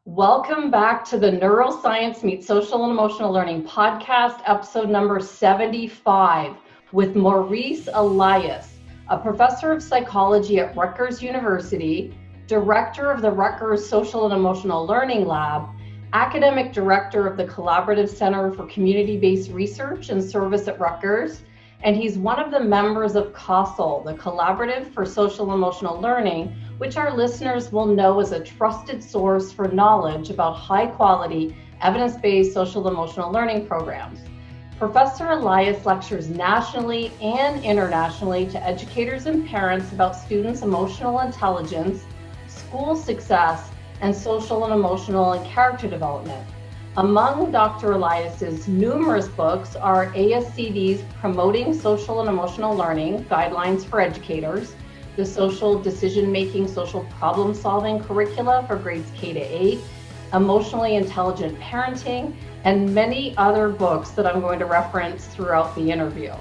Welcome back to the Neuroscience Meets Social and Emotional Learning podcast, episode number 75, with Maurice Elias, a professor of psychology at Rutgers University, director of the Rutgers Social and Emotional Learning Lab, academic director of the Collaborative Center for Community-Based Research and Service at Rutgers, and he's one of the members of CASEL, the Collaborative for Social and Emotional Learning, which our listeners will know as a trusted source for knowledge about high-quality, evidence-based social emotional learning programs. Professor Elias lectures nationally and internationally to educators and parents about students' emotional intelligence, school success, and social and emotional and character development. Among Dr. Elias's numerous books are ASCD's Promoting Social and Emotional Learning Guidelines for Educators, the Social Decision-Making, Social Problem-Solving Curricula for grades K to 8, Emotionally Intelligent Parenting, and many other books that I'm going to reference throughout the interview.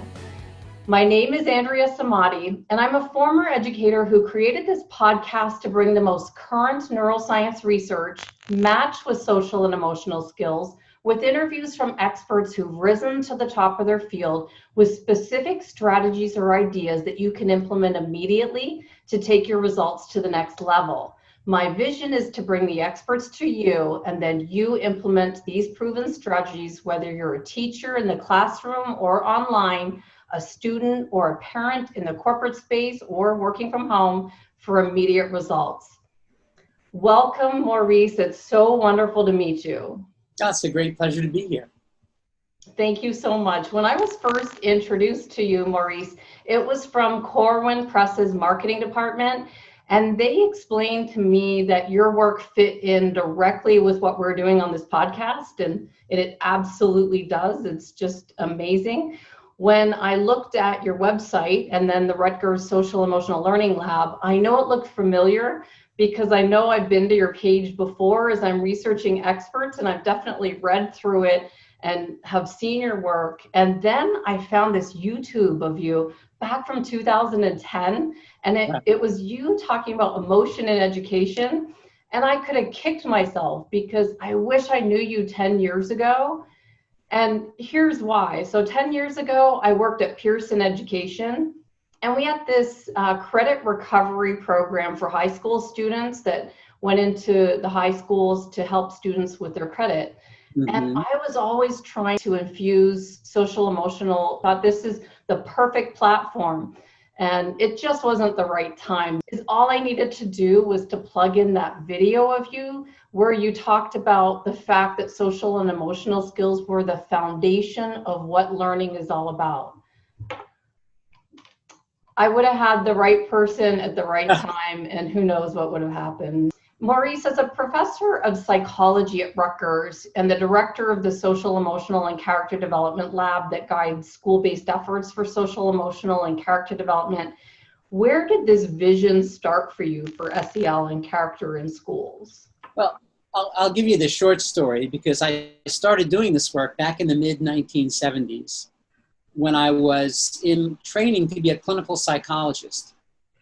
My name is Andrea Samadi, and I'm a former educator who created this podcast to bring the most current neuroscience research matched with social and emotional skills with interviews from experts who've risen to the top of their field with specific strategies or ideas that you can implement immediately to take your results to the next level. My vision is to bring the experts to you, and then you implement these proven strategies, whether you're a teacher in the classroom or online, a student or a parent in the corporate space or working from home, for immediate results. Welcome, Maurice. It's so wonderful to meet you. It's a great pleasure to be here. Thank you so much. When I was first introduced to you, Maurice, it was from Corwin Press's marketing department, and they explained to me that your work fit in directly with what we're doing on this podcast, and it absolutely does. It's just amazing. When I looked at your website and then the Rutgers Social-Emotional Learning Lab, I know it looked familiar because I know I've been to your page before as I'm researching experts, and I've definitely read through it and have seen your work. And then I found this YouTube of you back from 2010, and it was you talking about emotion in education. And I could have kicked myself because I wish I knew you 10 years ago. And here's why. So 10 years ago, I worked at Pearson Education, and we had this credit recovery program for high school students that went into the high schools to help students with their credit. Mm-hmm. And I was always trying to infuse social emotional, thought this is the perfect platform. And it just wasn't the right time. Because all I needed to do was to plug in that video of you where you talked about the fact that social and emotional skills were the foundation of what learning is all about. I would have had the right person at the right time, and who knows what would have happened. Maurice, as a professor of psychology at Rutgers and the director of the Social, Emotional, and Character Development Lab that guides school-based efforts for social, emotional, and character development, where did this vision start for you for SEL and character in schools? Well, I'll give you the short story because I started doing this work back in the mid-1970s when I was in training to be a clinical psychologist.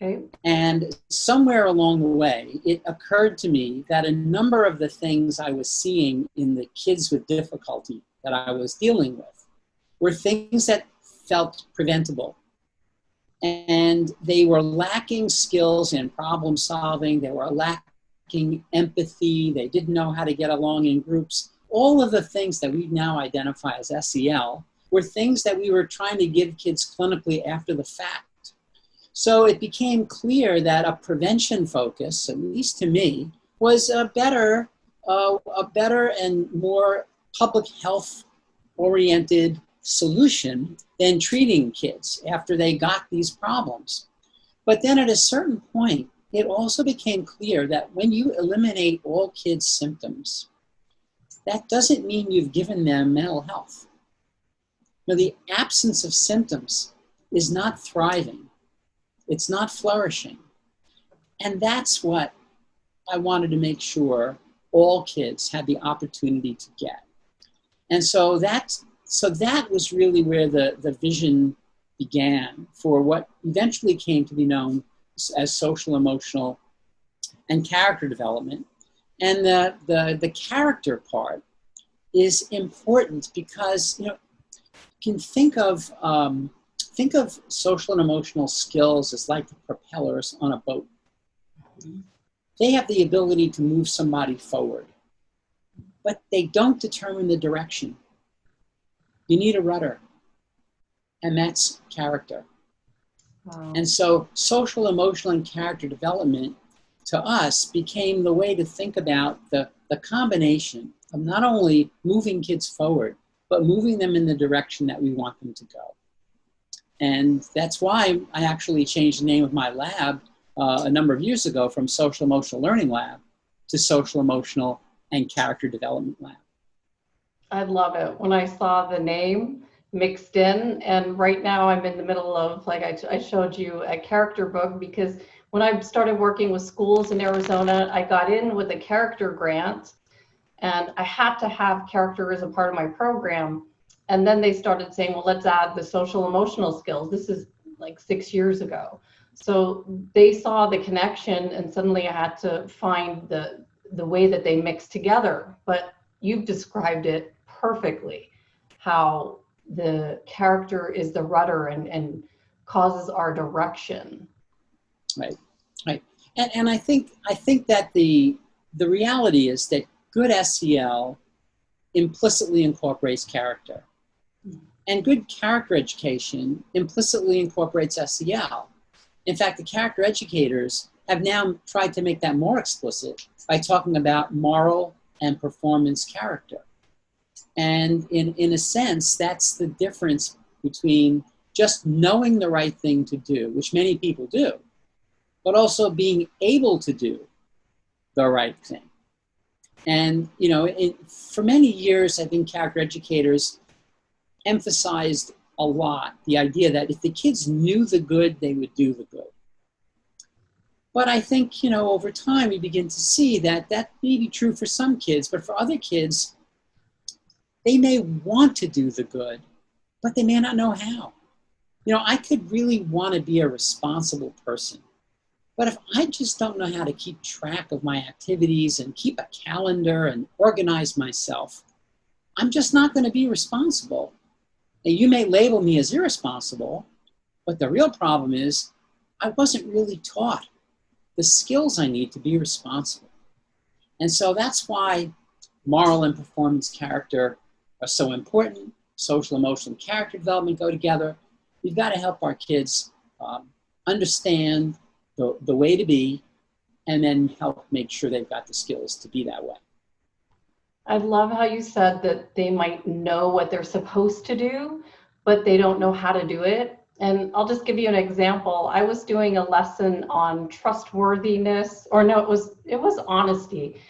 Okay. And somewhere along the way, it occurred to me that a number of the things I was seeing in the kids with difficulty that I was dealing with were things that felt preventable. And they were lacking skills in problem solving. They were lacking empathy. They didn't know how to get along in groups. All of the things that we now identify as SEL were things that we were trying to give kids clinically after the fact. So it became clear that a prevention focus, at least to me, was a better and more public health oriented solution than treating kids after they got these problems. But then at a certain point, it also became clear that when you eliminate all kids' symptoms, that doesn't mean you've given them mental health. Now, the absence of symptoms is not thriving. It's not flourishing. And that's what I wanted to make sure all kids had the opportunity to get. And so that was really where the vision began for what eventually came to be known as social, emotional, and character development. And the character part is important because, you can think of social and emotional skills as like the propellers on a boat. They have the ability to move somebody forward, but they don't determine the direction. You need a rudder, and that's character. Wow. And so social, emotional, and character development to us became the way to think about the combination of not only moving kids forward, but moving them in the direction that we want them to go. And that's why I actually changed the name of my lab a number of years ago from Social-Emotional Learning Lab to Social-Emotional and Character Development Lab. I love it. When I saw the name mixed in, and right now I'm in the middle of, like I showed you, a character book, because when I started working with schools in Arizona, I got in with a character grant, and I had to have character as a part of my program. And then they started saying, well, let's add the social emotional skills. This is like 6 years ago. So they saw the connection, and suddenly I had to find the way that they mix together. But you've described it perfectly, how the character is the rudder and causes our direction. Right, right. And I think that the reality is that good SEL implicitly incorporates character. And good character education implicitly incorporates SEL. In fact, the character educators have now tried to make that more explicit by talking about moral and performance character. And in a sense, that's the difference between just knowing the right thing to do, which many people do, but also being able to do the right thing. And, for many years, I think character educators emphasized a lot the idea that if the kids knew the good, they would do the good. But I think, over time, we begin to see that may be true for some kids, but for other kids, they may want to do the good, but they may not know how. I could really want to be a responsible person, but if I just don't know how to keep track of my activities and keep a calendar and organize myself, I'm just not going to be responsible. And you may label me as irresponsible, but the real problem is I wasn't really taught the skills I need to be responsible. And so that's why moral and performance character are so important. Social, emotional, and character development go together. We've got to help our kids understand the way to be, and then help make sure they've got the skills to be that way. I love how you said that they might know what they're supposed to do, but they don't know how to do it. And I'll just give you an example. I was doing a lesson on trustworthiness, or no, it was honesty.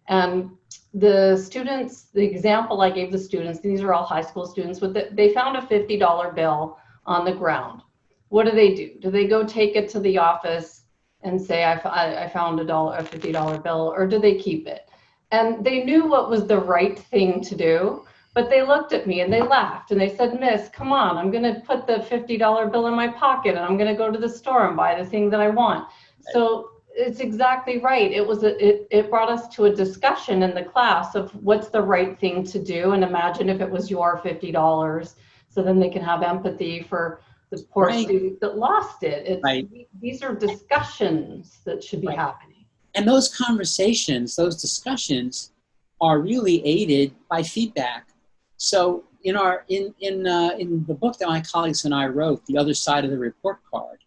And the students, the example I gave the students, these are all high school students, they found a $50 bill on the ground. What do? Do they go take it to the office and say, I found a $50 bill, or do they keep it? And they knew what was the right thing to do, but they looked at me and they laughed and they said, Miss, come on, I'm going to put the $50 bill in my pocket and I'm going to go to the store and buy the thing that I want. Right. So it's exactly right. It brought us to a discussion in the class of what's the right thing to do, and imagine if it was your $50. So then they can have empathy for the poor right. student that lost it. Right. These are discussions that should be right. happening. And those conversations, those discussions are really aided by feedback. So in the book that my colleagues and I wrote, The Other Side of the Report Card,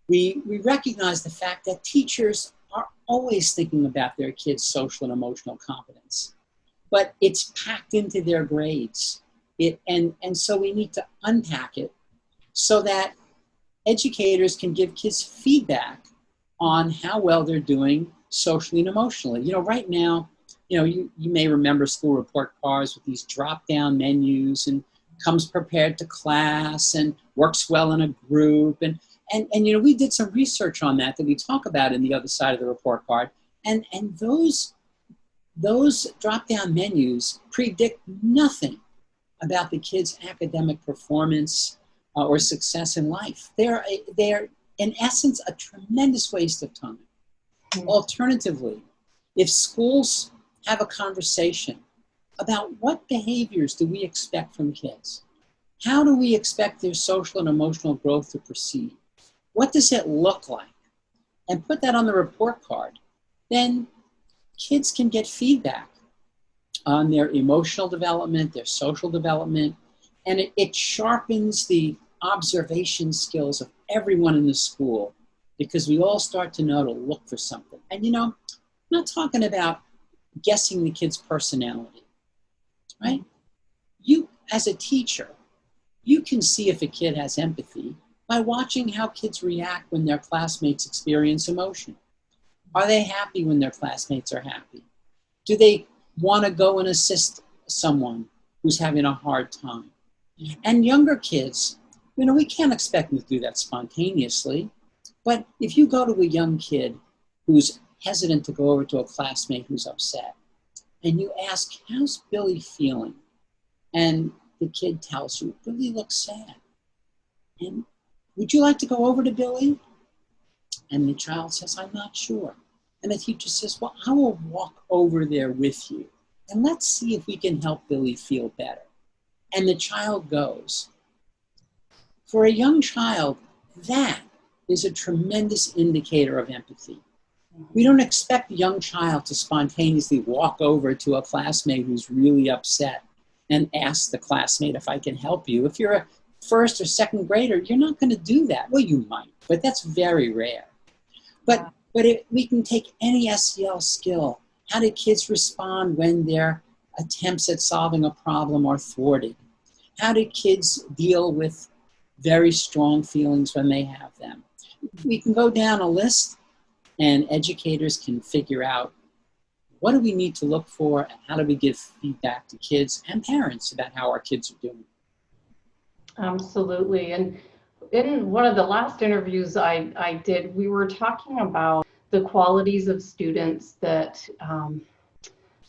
we recognize the fact that teachers are always thinking about their kids' social and emotional competence, but it's packed into their grades. And so we need to unpack it so that educators can give kids feedback on how well they're doing socially and emotionally. Right now, you may remember school report cards with these drop-down menus and comes prepared to class and works well in a group. And we did some research on that we talk about in The Other Side of the Report Card. And those drop-down menus predict nothing about the kids' academic performance or success in life. They're in essence, a tremendous waste of time. Mm-hmm. Alternatively, if schools have a conversation about what behaviors do we expect from kids, how do we expect their social and emotional growth to proceed, what does it look like, and put that on the report card, then kids can get feedback on their emotional development, their social development, and it sharpens the observation skills of everyone in the school, because we all start to know to look for something. And you know, I'm not talking about guessing the kid's personality, right? You, as a teacher, you can see if a kid has empathy by watching how kids react when their classmates experience emotion. Are they happy when their classmates are happy? Do they want to go and assist someone who's having a hard time? And younger kids, you know, we can't expect them to do that spontaneously. But if you go to a young kid who's hesitant to go over to a classmate who's upset, and you ask, how's Billy feeling? And the kid tells you, Billy looks sad. And would you like to go over to Billy? And the child says, I'm not sure. And the teacher says, well, I will walk over there with you. And let's see if we can help Billy feel better. And the child goes. For a young child, that is a tremendous indicator of empathy. We don't expect a young child to spontaneously walk over to a classmate who's really upset and ask the classmate if I can help you. If you're a first or second grader, you're not going to do that. Well, you might, but that's very rare. But we can take any SEL skill. How do kids respond when their attempts at solving a problem are thwarted? How do kids deal with very strong feelings when they have them? We can go down a list, and educators can figure out what do we need to look for, and how do we give feedback to kids and parents about how our kids are doing. Absolutely. And in one of the last interviews I did, we were talking about the qualities of students that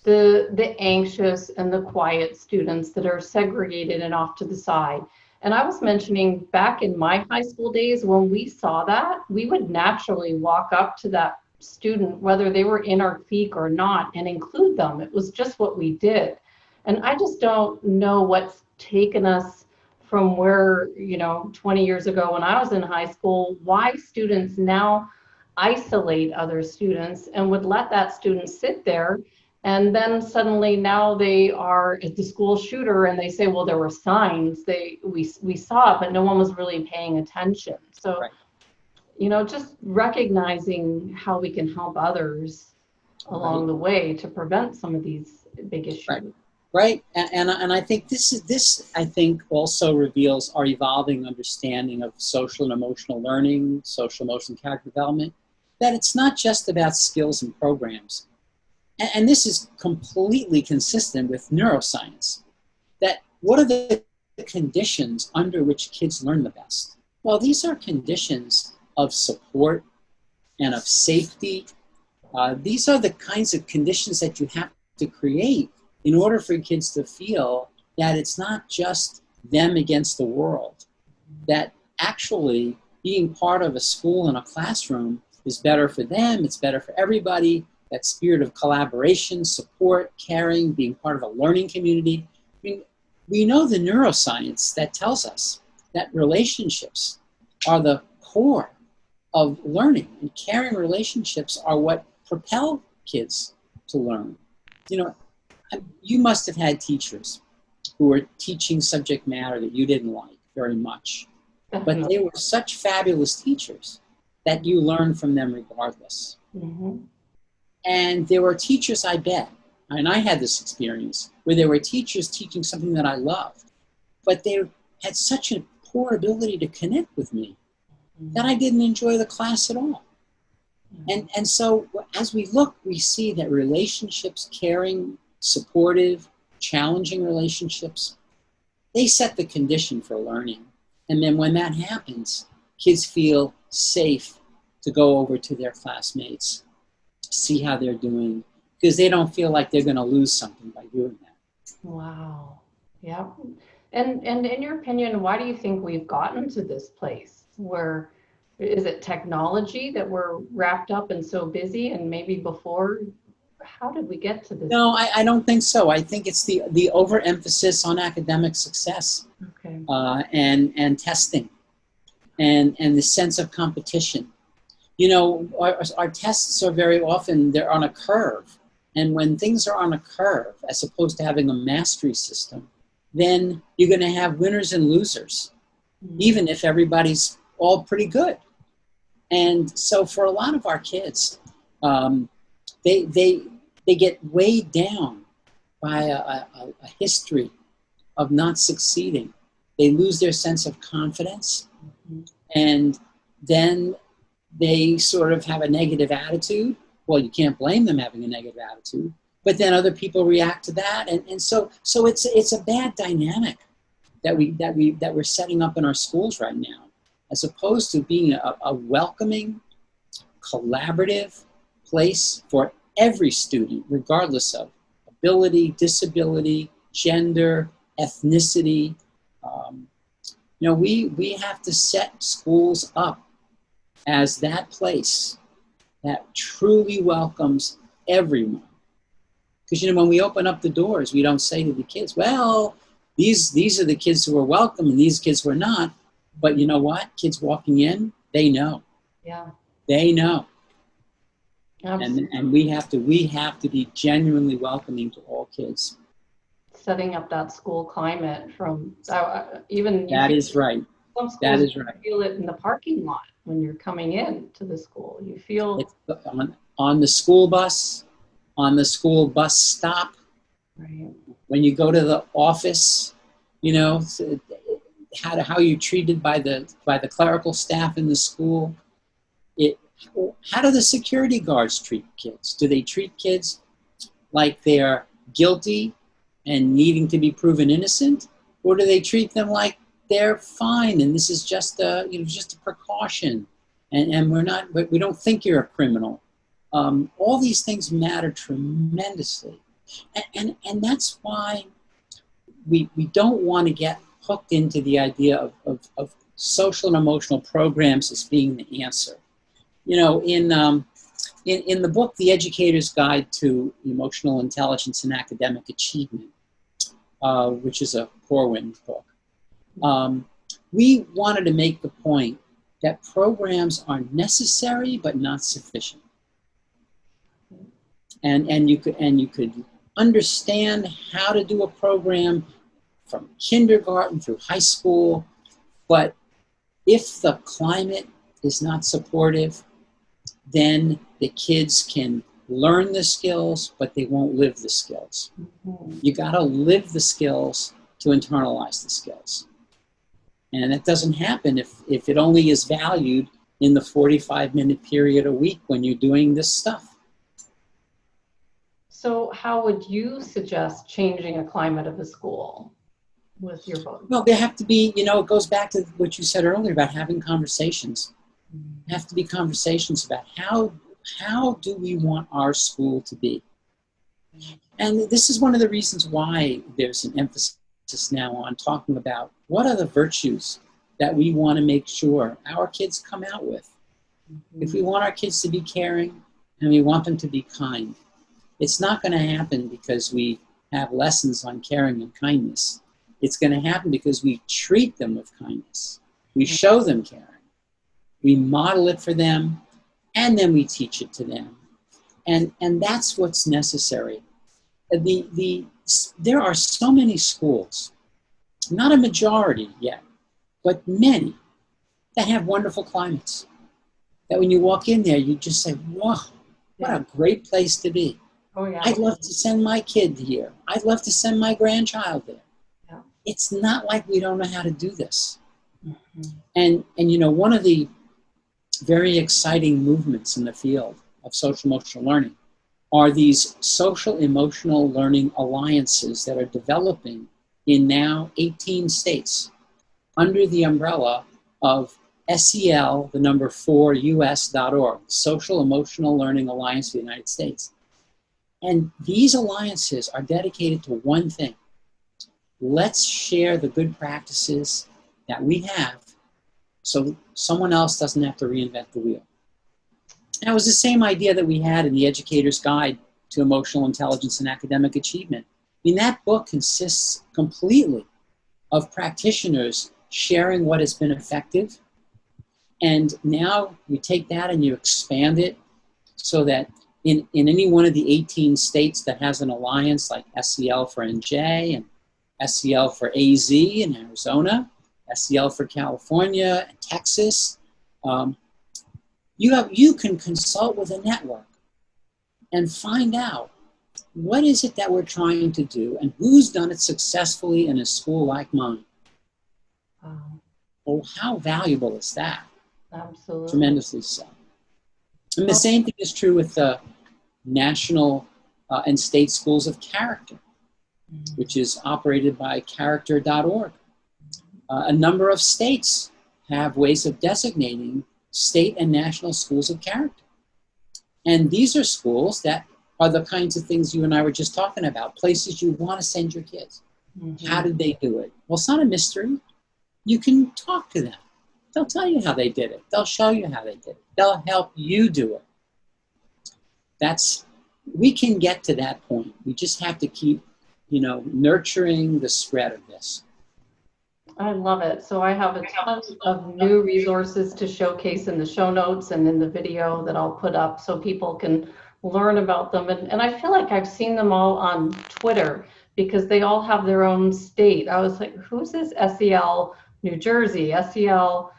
the anxious and the quiet students that are segregated and off to the side. And I was mentioning back in my high school days, when we saw that, we would naturally walk up to that student, whether they were in our clique or not, and include them. It was just what we did. And I just don't know what's taken us from where, 20 years ago when I was in high school, why students now isolate other students and would let that student sit there. And then suddenly now they are at the school shooter and they say, well, there were signs, we saw it, but no one was really paying attention. So, right. Just recognizing how we can help others along the way to prevent some of these big issues. Right. And I think this I think also reveals our evolving understanding of social and emotional learning, social emotional character development, that it's not just about skills and programs. And this is completely consistent with neuroscience, that what are the conditions under which kids learn the best? Well, these are conditions of support and of safety. These are the kinds of conditions that you have to create in order for kids to feel that it's not just them against the world, that actually being part of a school and a classroom is better for them, it's better for everybody. That spirit of collaboration, support, caring, being part of a learning community. I mean, we know the neuroscience that tells us that relationships are the core of learning, and caring relationships are what propel kids to learn. You must have had teachers who were teaching subject matter that you didn't like very much, but they were such fabulous teachers that you learned from them regardless. Mm-hmm. And there were teachers, I bet, and I had this experience, where there were teachers teaching something that I loved, but they had such a poor ability to connect with me that I didn't enjoy the class at all. And so as we look, we see that relationships, caring, supportive, challenging relationships, they set the condition for learning. And then when that happens, kids feel safe to go over to their classmates, see how they're doing, because they don't feel like they're going to lose something by doing that. Wow. Yeah. And in your opinion, why do you think we've gotten to this place where, is it technology that we're wrapped up and so busy, and maybe before how did we get to this? No, I don't think so. I think it's the overemphasis on academic success, Okay. and testing, and the sense of competition. You know, our tests are very often, they're on a curve. And when things are on a curve, as opposed to having a mastery system, then you're going to have winners and losers, even if everybody's all pretty good. And so for a lot of our kids, they get weighed down by a history of not succeeding. They lose their sense of confidence, and then they sort of have a negative attitude. Well, you can't blame them having a negative attitude, but then other people react to that, and so it's a bad dynamic that we're setting up in our schools right now, as opposed to being a welcoming, collaborative place for every student, regardless of ability, disability, gender, ethnicity. You know, we have to set schools up as that place that truly welcomes everyone. Because, you know, when we open up the doors, we don't say to the kids, well, these are the kids who are welcome and these kids who are not. But you know what? Kids walking in, they know. Yeah. They know. Absolutely. And we have to be genuinely welcoming to all kids. Setting up that school climate from even that is right. Some schools, that is right. You feel it in the parking lot when you're coming in to the school. You feel it's on the school bus, on the school bus stop. Right. When you go to the office, you know, how you're treated by the clerical staff in the school. How do the security guards treat kids? Do they treat kids like they're guilty and needing to be proven innocent, or do they treat them like they're fine and this is just a precaution, and we don't think you're a criminal? All these things matter tremendously, and that's why we don't want to get hooked into the idea of social and emotional programs as being the answer. You know, in the book, The Educator's Guide to Emotional Intelligence and Academic Achievement, which is a Corwin book, we wanted to make the point that programs are necessary but not sufficient. And you could understand how to do a program from kindergarten through high school, but if the climate is not supportive, then the kids can learn the skills, but they won't live the skills. Mm-hmm. You got to live the skills to internalize the skills. And that doesn't happen if it only is valued in the 45-minute period a week when you're doing this stuff. So how would you suggest changing a climate of the school with your book? Well, there have to be, you know, it goes back to what you said earlier about having conversations. There have to be conversations about how do we want our school to be? And this is one of the reasons why there's an emphasis now on talking about what are the virtues that we want to make sure our kids come out with. Mm-hmm. If we want our kids to be caring and we want them to be kind, it's not going to happen because we have lessons on caring and kindness. It's going to happen because we treat them with kindness. We show them caring. We model it for them, and then we teach it to them. And that's what's necessary. There are so many schools, not a majority yet, but many, that have wonderful climates. That when you walk in there, you just say, wow, what a great place to be. Oh, yeah. I'd love to send my kid here. I'd love to send my grandchild there. Yeah. It's not like we don't know how to do this. Mm-hmm. And you know, one of the very exciting movements in the field of social-emotional learning are these social-emotional learning alliances that are developing in now 18 states under the umbrella of SEL, the number 4, US.org, Social-Emotional Learning Alliance of the United States. And these alliances are dedicated to one thing. Let's share the good practices that we have so someone else doesn't have to reinvent the wheel. And it was the same idea that we had in the Educator's Guide to emotional intelligence and academic achievement. I mean, that book consists completely of practitioners sharing what has been effective. And now you take that and you expand it so that in any one of the 18 states that has an alliance, like SEL for NJ and SEL for AZ in Arizona, SEL for California and Texas, you can consult with a network and find out what is it that we're trying to do and who's done it successfully in a school like mine. Oh, how valuable is that? Absolutely. Tremendously so. And the same thing is true with the national and state schools of character, which is operated by character.org. A number of states have ways of designating state and national schools of character. And these are schools that are the kinds of things you and I were just talking about, places you want to send your kids. How did they do it? Well, it's not a mystery. You can talk to them. They'll tell you how they did it. They'll show you how they did it. They'll help you do it. We can get to that point. We just have to keep, nurturing the spread of this. I love it. So I have a ton of new resources to showcase in the show notes and in the video that I'll put up so people can learn about them. And I feel like I've seen them all on Twitter because they all have their own state. I was like, who's this SEL New Jersey, SEL?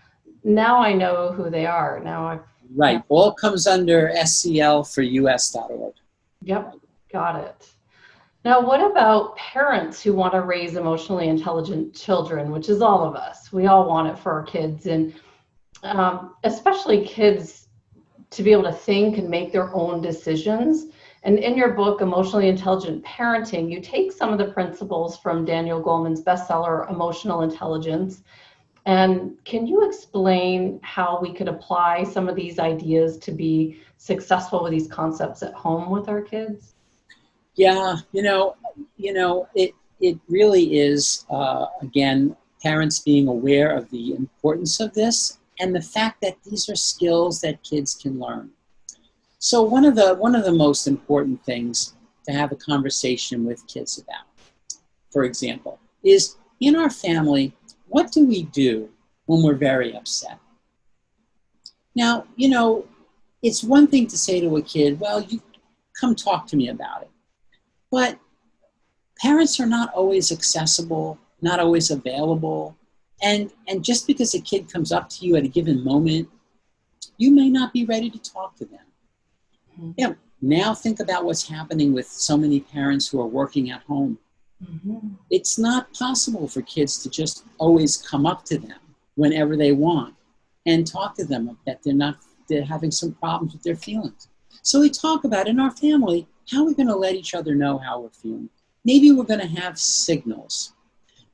Now I know who they are. Right. All comes under SEL for US.org. Yep. Got it. Now, what about parents who want to raise emotionally intelligent children, which is all of us? We all want it for our kids, and especially kids to be able to think and make their own decisions. And in your book, Emotionally Intelligent Parenting, you take some of the principles from Daniel Goleman's bestseller, Emotional Intelligence. And can you explain how we could apply some of these ideas to be successful with these concepts at home with our kids? Yeah, it really is, again, parents being aware of the importance of this and the fact that these are skills that kids can learn. So one of the most important things to have a conversation with kids about, for example, is in our family, what do we do when we're very upset? Now, it's one thing to say to a kid, well, you come talk to me about it. But parents are not always accessible, not always available. And just because a kid comes up to you at a given moment, you may not be ready to talk to them. Now think about what's happening with so many parents who are working at home. It's not possible for kids to just always come up to them whenever they want and talk to them that they're having some problems with their feelings. So we talk about in our family, how are we going to let each other know how we're feeling? Maybe we're going to have signals.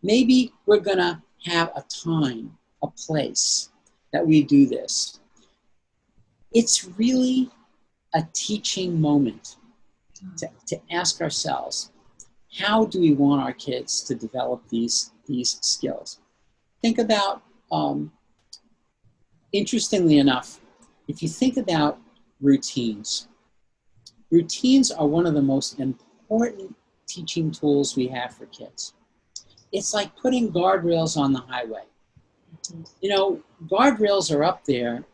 Maybe we're going to have a time, a place that we do this. It's really a teaching moment to ask ourselves, how do we want our kids to develop these skills? Think about, interestingly enough, if you think about routines are one of the most important teaching tools we have for kids. It's like putting guardrails on the highway. Guardrails are up there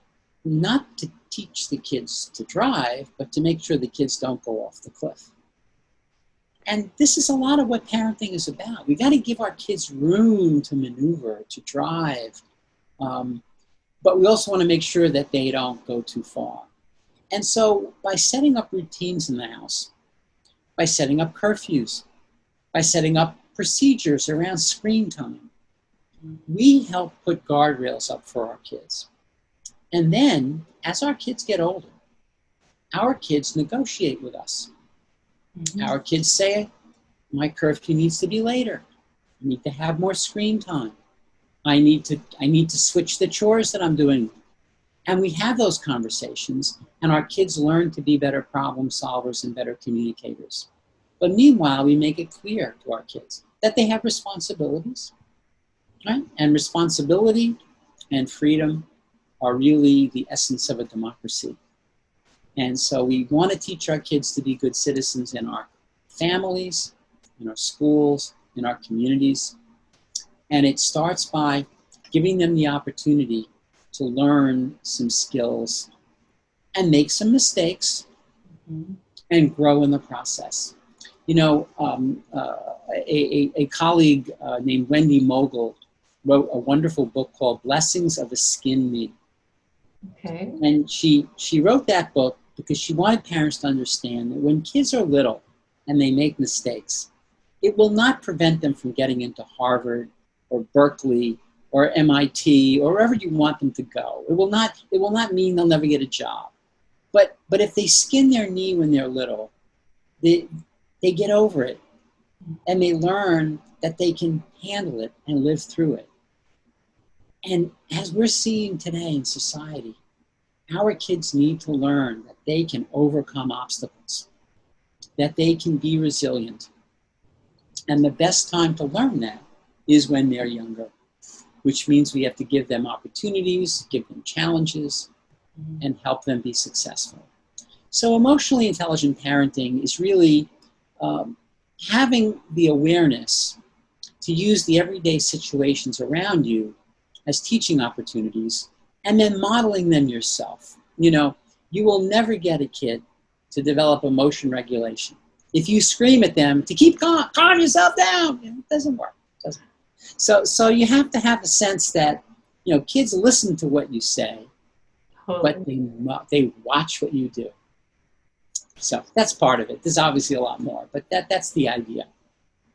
not to teach the kids to drive, but to make sure the kids don't go off the cliff. And this is a lot of what parenting is about. We got to give our kids room to maneuver, to drive, but we also want to make sure that they don't go too far. And so by setting up routines in the house, by setting up curfews, by setting up procedures around screen time, we help put guardrails up for our kids. And then, as our kids get older, our kids negotiate with us. Our kids say, my curfew needs to be later. I need to have more screen time. I need to switch the chores that I'm doing. And we have those conversations, and our kids learn to be better problem solvers and better communicators. But meanwhile, we make it clear to our kids that they have responsibilities, right? And responsibility and freedom are really the essence of a democracy. And so we want to teach our kids to be good citizens in our families, in our schools, in our communities. And it starts by giving them the opportunity to learn some skills and make some mistakes and grow in the process. You know, a colleague named Wendy Mogul wrote a wonderful book called Blessings of a Skin Me. Okay. And she wrote that book because she wanted parents to understand that when kids are little and they make mistakes, it will not prevent them from getting into Harvard or Berkeley or MIT or wherever you want them to go. It will not mean they'll never get a job. But if they skin their knee when they're little, they get over it and they learn that they can handle it and live through it. And as we're seeing today in society, our kids need to learn that they can overcome obstacles, that they can be resilient. And the best time to learn that is when they're younger, which means we have to give them opportunities, give them challenges, and help them be successful. So emotionally intelligent parenting is really having the awareness to use the everyday situations around you as teaching opportunities and then modeling them yourself. You know, you will never get a kid to develop emotion regulation if you scream at them to keep calm yourself down. It doesn't work. So you have to have a sense that, you know, kids listen to what you say, but they watch what you do. So that's part of it. There's obviously a lot more, but that's the idea.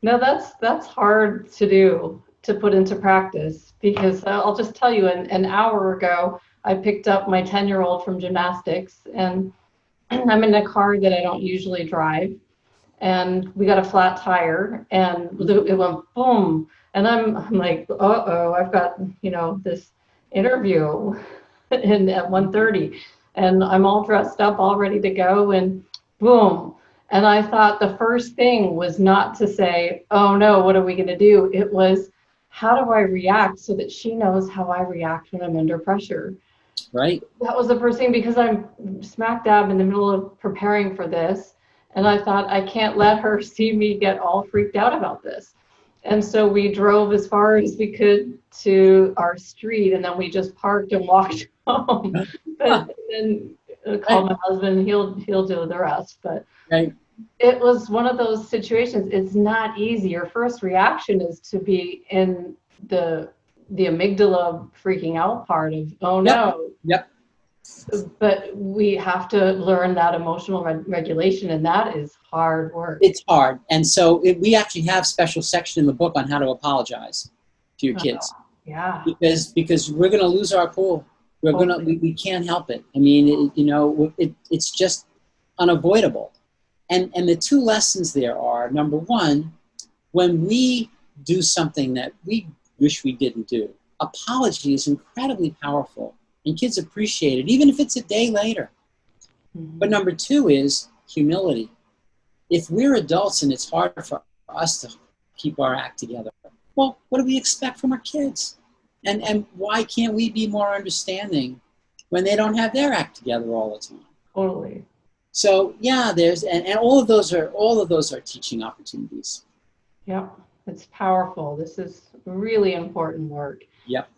No, that's hard to do, to put into practice, because I'll just tell you, an hour ago, I picked up my 10-year-old from gymnastics, and I'm in a car that I don't usually drive, and we got a flat tire, and it went boom, and I'm like, uh-oh, I've got, you know, this interview at 1:30, and I'm all dressed up, all ready to go, and boom. And I thought the first thing was not to say, oh no, what are we going to do? It was, how do I react so that she knows how I react when I'm under pressure? Right. That was the first thing, because I'm smack dab in the middle of preparing for this. And I thought, I can't let her see me get all freaked out about this. And so we drove as far as we could to our street, and then we just parked and walked home. But then call my husband, he'll do the rest. But right. It was one of those situations. It's not easy. Your first reaction is to be in the amygdala freaking out part of, oh no. Yep. But we have to learn that emotional regulation, and that is hard work. It's hard. And so we actually have a special section in the book on how to apologize to your kids. Yeah. Because we're going to lose our cool. We can't help it. I mean, it's just unavoidable. And the two lessons there are, number one, when we do something that we wish we didn't do, apology is incredibly powerful, and kids appreciate it, even if it's a day later. Mm-hmm. But number two is humility. If we're adults and it's hard for us to keep our act together, well, what do we expect from our kids? And why can't we be more understanding when they don't have their act together all the time? Totally. So yeah, and all of those are teaching opportunities. Yep, it's powerful. This is really important work. Yep.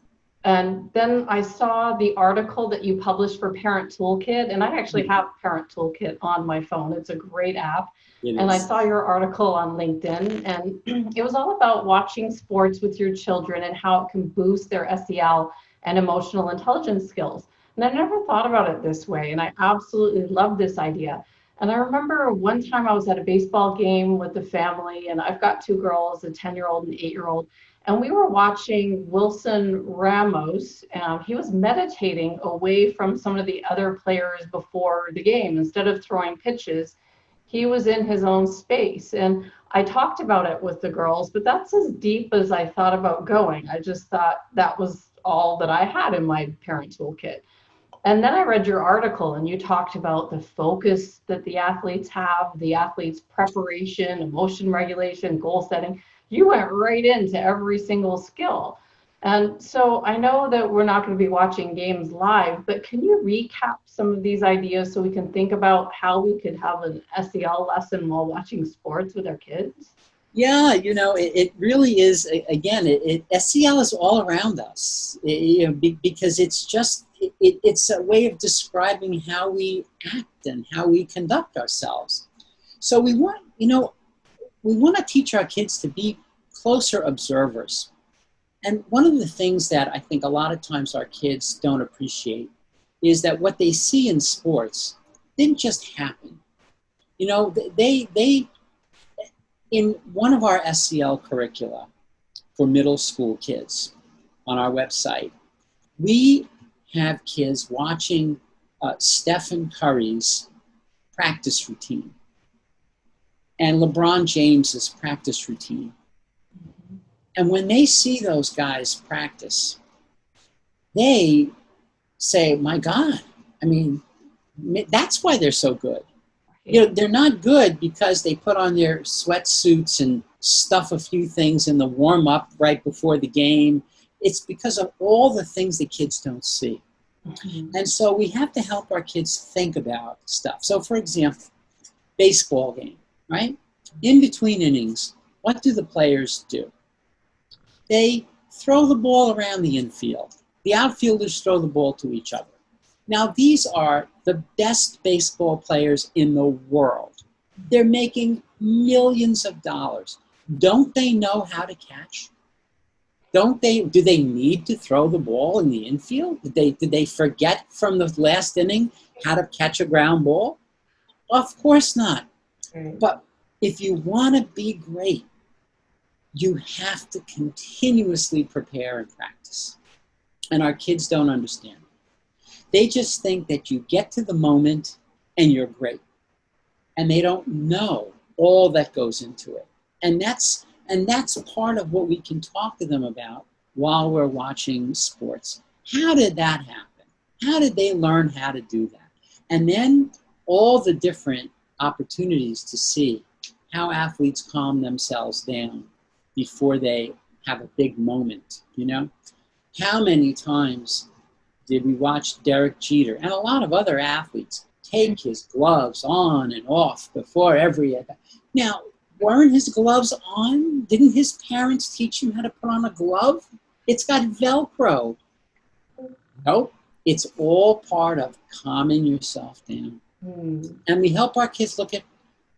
And then I saw the article that you published for Parent Toolkit, and I actually have Parent Toolkit on my phone. It's a great app. And I saw your article on LinkedIn, and it was all about watching sports with your children and how it can boost their SEL and emotional intelligence skills. And I never thought about it this way, and I absolutely love this idea. And I remember one time I was at a baseball game with the family, and I've got two girls, a 10-year-old and an 8-year-old, and we were watching Wilson Ramos. He was meditating away from some of the other players before the game. Instead of throwing pitches, he was in his own space. And I talked about it with the girls, but that's as deep as I thought about going. I just thought that was all that I had in my parent toolkit. And then I read your article, and you talked about the focus that the athletes have, the athletes' preparation, emotion regulation, goal setting. You went right into every single skill. And so I know that we're not going to be watching games live, but can you recap some of these ideas so we can think about how we could have an SEL lesson while watching sports with our kids? Yeah, it really is, again, SEL is all around us, because it's a way of describing how we act and how we conduct ourselves. So we want to teach our kids to be closer observers. And one of the things that I think a lot of times our kids don't appreciate is that what they see in sports didn't just happen. They in one of our SEL curricula for middle school kids on our website, we have kids watching Stephen Curry's practice routine and LeBron James's practice routine. And when they see those guys practice, they say, my God, I mean, that's why they're so good. They're not good because they put on their sweatsuits and stuff a few things in the warm-up right before the game. It's because of all the things the kids don't see. Mm-hmm. And so we have to help our kids think about stuff. So for example, baseball game, right? In between innings, what do the players do? They throw the ball around the infield. The outfielders throw the ball to each other. Now, these are the best baseball players in the world. They're making millions of dollars. Don't they know how to catch? Do they need to throw the ball in the infield? Did they forget from the last inning how to catch a ground ball? Of course not. Right. But if you want to be great, you have to continuously prepare and practice. And our kids don't understand. They just think that you get to the moment and you're great. And they don't know all that goes into it. And that's part of what we can talk to them about while we're watching sports. How did that happen? How did they learn how to do that? And then all the different opportunities to see how athletes calm themselves down before they have a big moment, How many times did we watch Derek Jeter and a lot of other athletes take his gloves on and off before every event? Now, weren't his gloves on? Didn't his parents teach him how to put on a glove? It's got Velcro. Nope. It's all part of calming yourself down. And we help our kids look at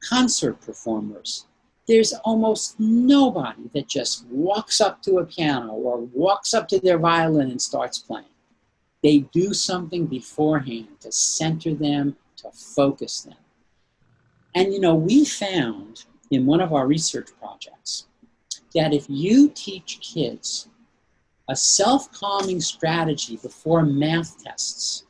concert performers. There's almost nobody that just walks up to a piano or walks up to their violin and starts playing. They do something beforehand to center them, to focus them. And we found in one of our research projects that if you teach kids a self-calming strategy before math tests,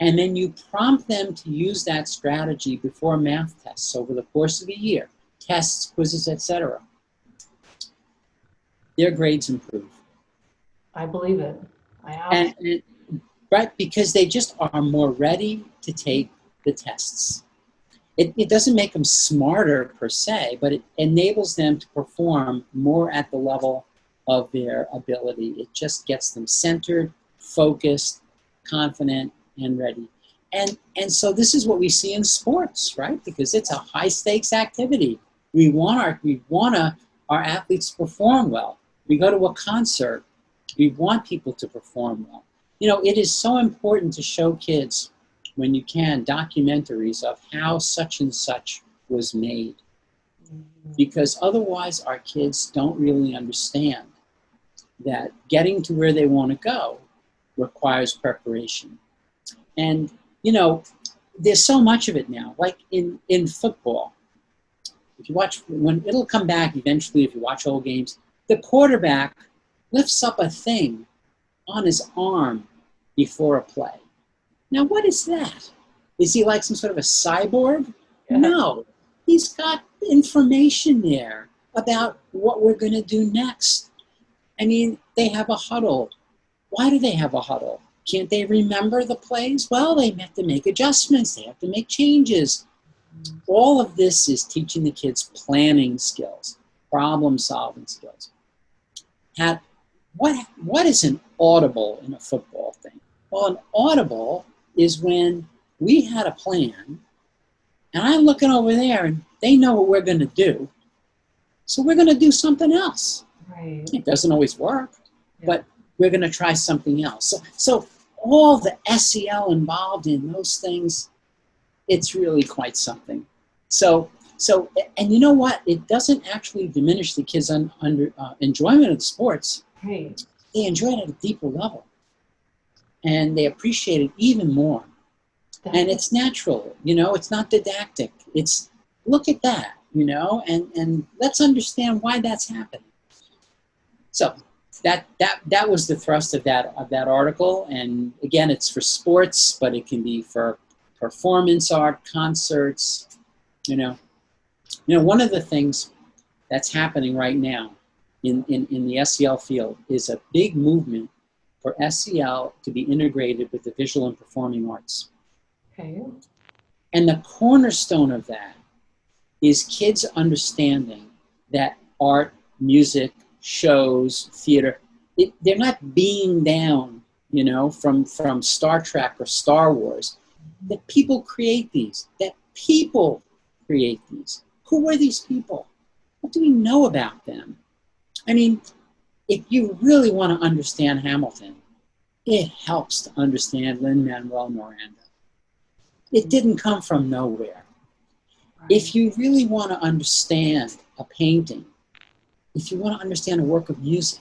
and then you prompt them to use that strategy before math tests over the course of a year, tests, quizzes, etc., their grades improve. I believe it. Right, because they just are more ready to take the tests. It doesn't make them smarter per se, but it enables them to perform more at the level of their ability. It just gets them centered, focused, confident, and ready. And so this is what we see in sports, right? Because it's a high stakes activity. We want our athletes to perform well. We go to a concert. We want people to perform well. It is so important to show kids, when you can, documentaries of how such and such was made. Because otherwise our kids don't really understand that getting to where they want to go requires preparation. And, there's so much of it now, like in football. If you watch, when it'll come back eventually, if you watch old games, the quarterback lifts up a thing on his arm before a play. Now, what is that? Is he like some sort of a cyborg? Yeah. No, he's got information there about what we're going to do next. I mean, they have a huddle. Why do they have a huddle? Can't they remember the plays? Well, they have to make adjustments. They have to make changes. All of this is teaching the kids planning skills, problem-solving skills. what is an audible in a football thing? Well, an audible is when we had a plan, and I'm looking over there, and they know what we're going to do, so we're going to do something else. Right. It doesn't always work, but we're going to try something else. So all the SEL involved in those things, it's really quite something. So, and you know what? It doesn't actually diminish the kids' enjoyment of the sports. Right. They enjoy it at a deeper level, and they appreciate it even more. And it's natural, it's not didactic. It's, look at that, and let's understand why that's happening. So that was the thrust of that article. And again, it's for sports, but it can be for performance art, concerts, one of the things that's happening right now in the SEL field is a big movement for SEL to be integrated with the visual and performing arts. Okay. And the cornerstone of that is kids understanding that art, music, shows, theater, they're not being down, from Star Trek or Star Wars. That people create these. Who are these people? What do we know about them? I mean, if you really want to understand Hamilton, it helps to understand Lin-Manuel Miranda. It didn't come from nowhere. Right. If you really want to understand a painting, if you want to understand a work of music,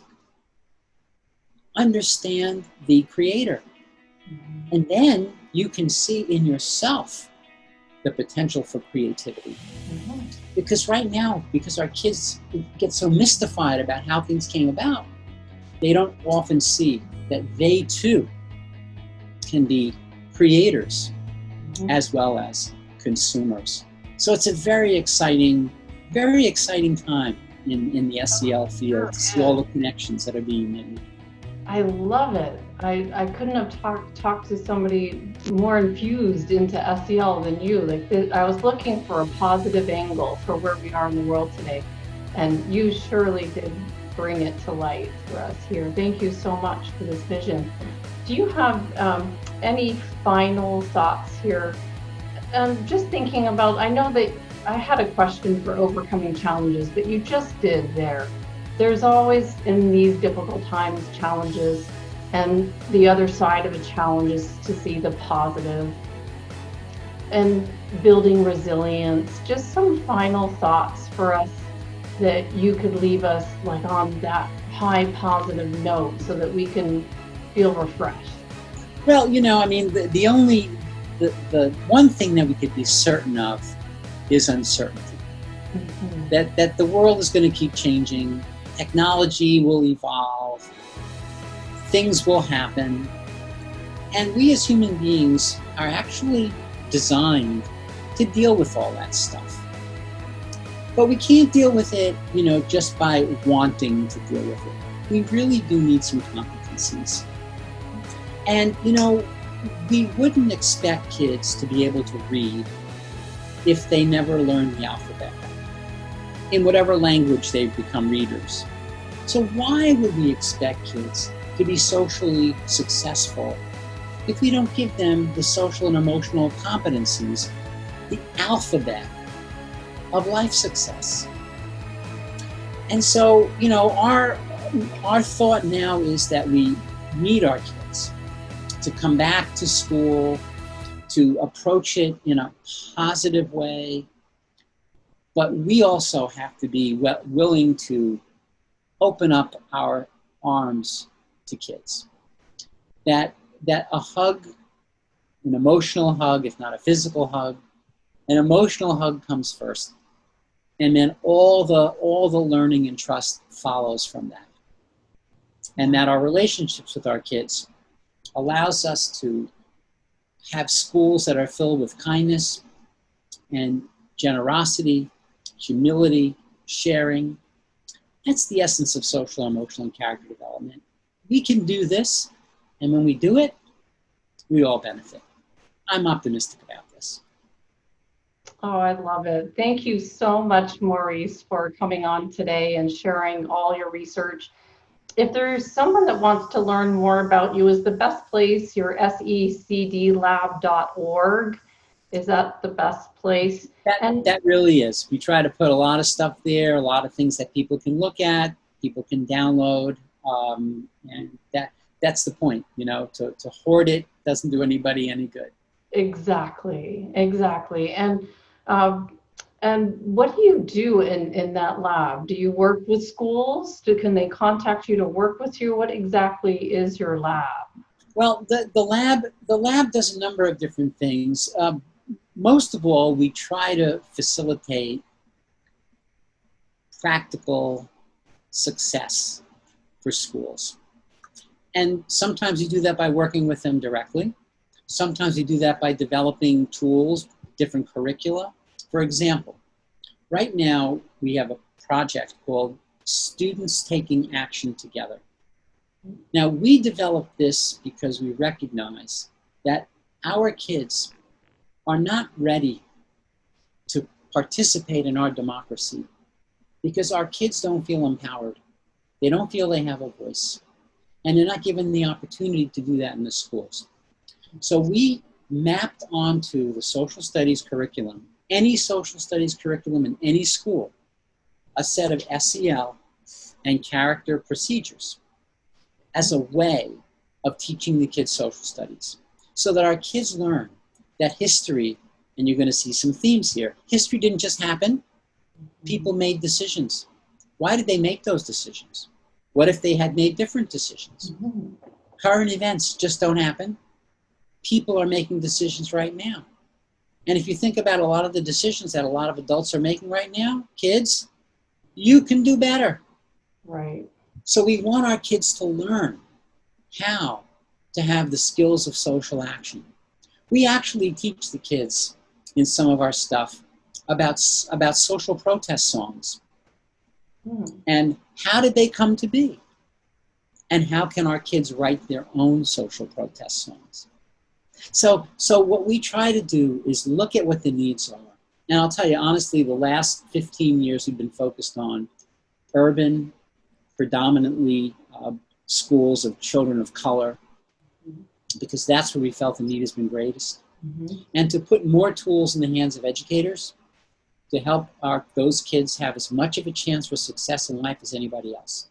understand the creator. Mm-hmm. And then you can see in yourself the potential for creativity. Mm-hmm. Because right now, because our kids get so mystified about how things came about, they don't often see that they too can be creators as well as consumers. So it's a very exciting time in the SEL field to see all the connections that are being made. I love it. I couldn't have talked to somebody more infused into SEL than you. I was looking for a positive angle for where we are in the world today, and you surely did bring it to light for us here. Thank you so much for this vision. Do you have any final thoughts here? Just thinking about, I know that I had a question for overcoming challenges, but you just did there. There's always, in these difficult times, challenges, and the other side of a challenge is to see the positive and building resilience. Just some final thoughts for us that you could leave us on that high positive note so that we can feel refreshed. Well, the one thing that we could be certain of is uncertainty. Mm-hmm. That the world is going to keep changing. Technology will evolve, things will happen, and we as human beings are actually designed to deal with all that stuff. But we can't deal with it, just by wanting to deal with it. We really do need some competencies. And, we wouldn't expect kids to be able to read if they never learned the alphabet. In whatever language they've become readers. So why would we expect kids to be socially successful if we don't give them the social and emotional competencies, the alphabet of life success? And so, our thought now is that we need our kids to come back to school, to approach it in a positive way. But we also have to be willing to open up our arms to kids. That a hug, an emotional hug, if not a physical hug, an emotional hug comes first. And then all the learning and trust follows from that. And that our relationships with our kids allows us to have schools that are filled with kindness and generosity, humility, sharing. That's the essence of social, emotional, and character development. We can do this, and when we do it, we all benefit. I'm optimistic about this. Oh, I love it. Thank you so much, Maurice, for coming on today and sharing all your research If there's someone that wants to learn more about you, is the best place your secdlab.org? Is that the best place? That really is. We try to put a lot of stuff there, a lot of things that people can look at, people can download, and that's the point. To hoard it doesn't do anybody any good. Exactly. And what do you do in that lab? Do you work with schools? Can they contact you to work with you? What exactly is your lab? Well, the lab does a number of different things. Most of all, we try to facilitate practical success for schools. And sometimes you do that by working with them directly. Sometimes you do that by developing tools, different curricula. For example, right now we have a project called Students Taking Action Together. Now, we developed this because we recognize that our kids are not ready to participate in our democracy because our kids don't feel empowered. They don't feel they have a voice. And they're not given the opportunity to do that in the schools. So we mapped onto the social studies curriculum, any social studies curriculum in any school, a set of SEL and character procedures as a way of teaching the kids social studies so that our kids learn that history, and you're going to see some themes here, history didn't just happen. People made decisions. Why did they make those decisions? What if they had made different decisions? Current events just don't happen. People are making decisions right now. And if you think about a lot of the decisions that a lot of adults are making right now, kids, you can do better. Right. So we want our kids to learn how to have the skills of social action. We actually teach the kids in some of our stuff about social protest songs. And how did they come to be? And how can our kids write their own social protest songs? So what we try to do is look at what the needs are. And I'll tell you, honestly, the last 15 years we've been focused on urban, predominantly schools of children of color, because that's where we felt the need has been greatest. And to put more tools in the hands of educators to help those kids have as much of a chance for success in life as anybody else.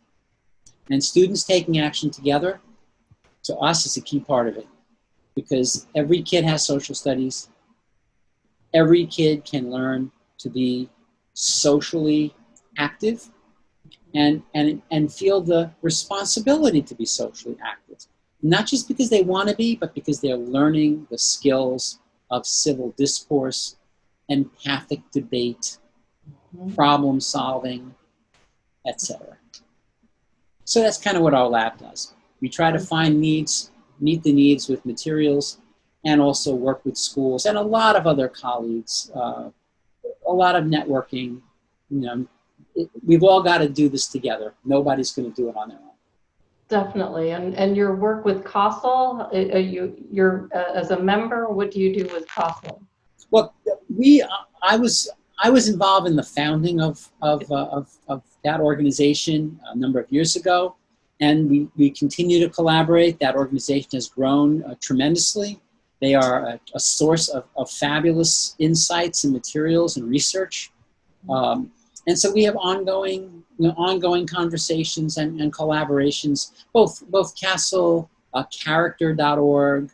And students taking action together, to us, is a key part of it. Because every kid has social studies. Every kid can learn to be socially active and feel the responsibility to be socially active. Not just because they want to be, but because they're learning the skills of civil discourse, empathic debate, problem solving, etc. So that's kind of what our lab does. We try to find needs, meet the needs with materials, and also work with schools and a lot of other colleagues, a lot of networking. We've all got to do this together. Nobody's going to do it on their own. Definitely. And your work with CASEL, you're as a member, what do you do with CASEL? Well, I was involved in the founding of that organization a number of years ago, and we continue to collaborate. That organization has grown tremendously. They are a source of fabulous insights and materials and research. And so we have ongoing conversations and collaborations, both CASEL, character.org,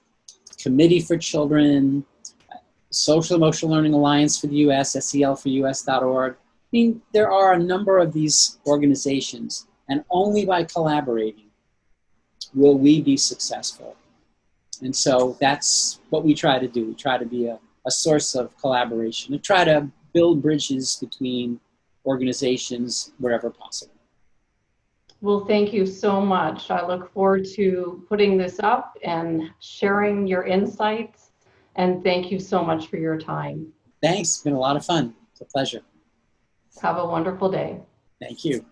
Committee for Children, Social-Emotional Learning Alliance for the U.S., SELforus.org. I mean, there are a number of these organizations, and only by collaborating will we be successful. And so that's what we try to do. We try to be a source of collaboration and try to build bridges between organizations wherever possible. Well, thank you so much. I look forward to putting this up and sharing your insights. And thank you so much for your time. Thanks. It's been a lot of fun. It's a pleasure. Have a wonderful day. Thank you.